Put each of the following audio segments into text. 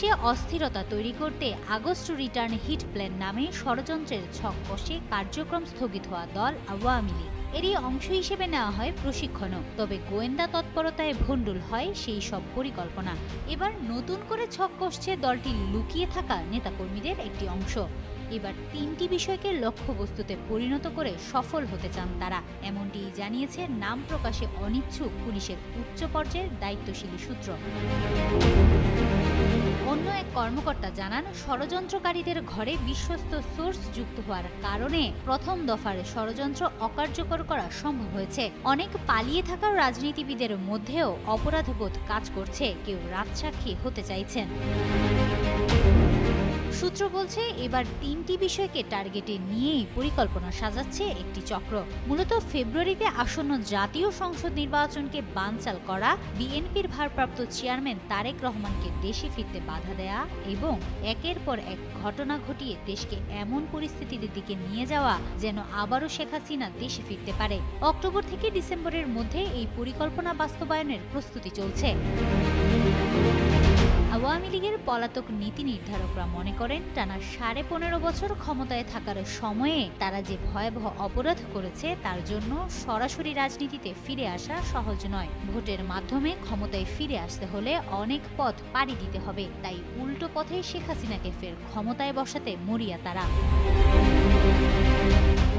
দেশে অস্থিরতা তৈরি করতে আগস্ট রিটার্ন হিট প্ল্যান নামে ষড়যন্ত্রের ছক কষে কার্যক্রম স্থগিত হওয়া দল আওয়ামী লীগ এরই অংশ হিসেবে নেওয়া হয় প্রশিক্ষণও। তবে গোয়েন্দা তৎপরতায় ভণ্ডুল হয় সেই সব পরিকল্পনা। এবার নতুন করে ছক কষছে দলটির লুকিয়ে থাকা নেতাকর্মীদের একটি অংশ। এবার ৩টি বিষয়কে লক্ষ্যবস্তুতে পরিণত করে সফল হতে চান তারা, এমনটি জানিয়েছে নাম প্রকাশে অনিচ্ছুক পুলিশের উচ্চ পর্যায়ের দায়িত্বশীল সূত্র। অন্য এক কর্মকর্তা জানান, ষড়যন্ত্রকারীদের ঘরে বিশ্বস্ত সোর্স যুক্ত হওয়ার কারণে প্রথম দফার ষড়যন্ত্র অকার্যকর করা সম্ভব হয়েছে। অনেক পালিয়ে থাকা রাজনীতিবিদের মধ্যেও অপরাধবোধ কাজ করছে, কেউ রাজসাক্ষী হতে চাইছেন। সূত্র বলছে, এবার ৩টি বিষয়কে টার্গেটে নিয়েই পরিকল্পনা সাজাচ্ছে একটি চক্র। মূলত ফেব্রুয়ারিতে আসন্ন জাতীয় সংসদ নির্বাচনকে বানচাল করা, বিএনপির ভারপ্রাপ্ত চেয়ারম্যান তারেক রহমানকে দেশে ফিরতে বাধা দেয়া এবং একের পর এক ঘটনা ঘটিয়ে দেশকে এমন পরিস্থিতির দিকে নিয়ে যাওয়া যেন আবারও শেখ হাসিনা দেশে ফিরতে পারে। অক্টোবর থেকে ডিসেম্বরের মধ্যে এই পরিকল্পনা বাস্তবায়নের প্রস্তুতি চলছে। আওয়ামী লীগের পলাতক নীতি নির্ধারকরা মনে করেন, টানা ১৫.৫ বছর ক্ষমতায় থাকার সময়ে তারা যে ভয়াবহ অপরাধ করেছে তার জন্য সরাসরি রাজনীতিতে ফিরে আসা সহজ নয়। ভোটের মাধ্যমে ক্ষমতায় ফিরে আসতে হলে অনেক পথ পাড়ি দিতে হবে। তাই উল্টো পথে শেখ হাসিনাকে ফের ক্ষমতায় বসাতে মরিয়া তারা।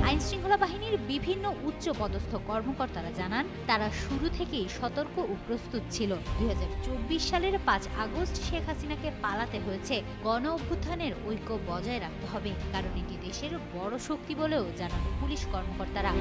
আইনশৃঙ্খলা বাহিনীর বিভিন্ন উচ্চ পদস্থ কর্মকর্তারা জানান, তারা শুরু থেকেই সতর্ক ও প্রস্তুত ছিল। ২০২৪ সালের ৫ আগস্ট শেখ হাসিনাকে পালাতে হয়েছে। গণ অভ্যুত্থানের ঐক্য বজায় রাখতে হবে, কারণ এটি দেশের বড় শক্তি বলেও জানান পুলিশ কর্মকর্তারা।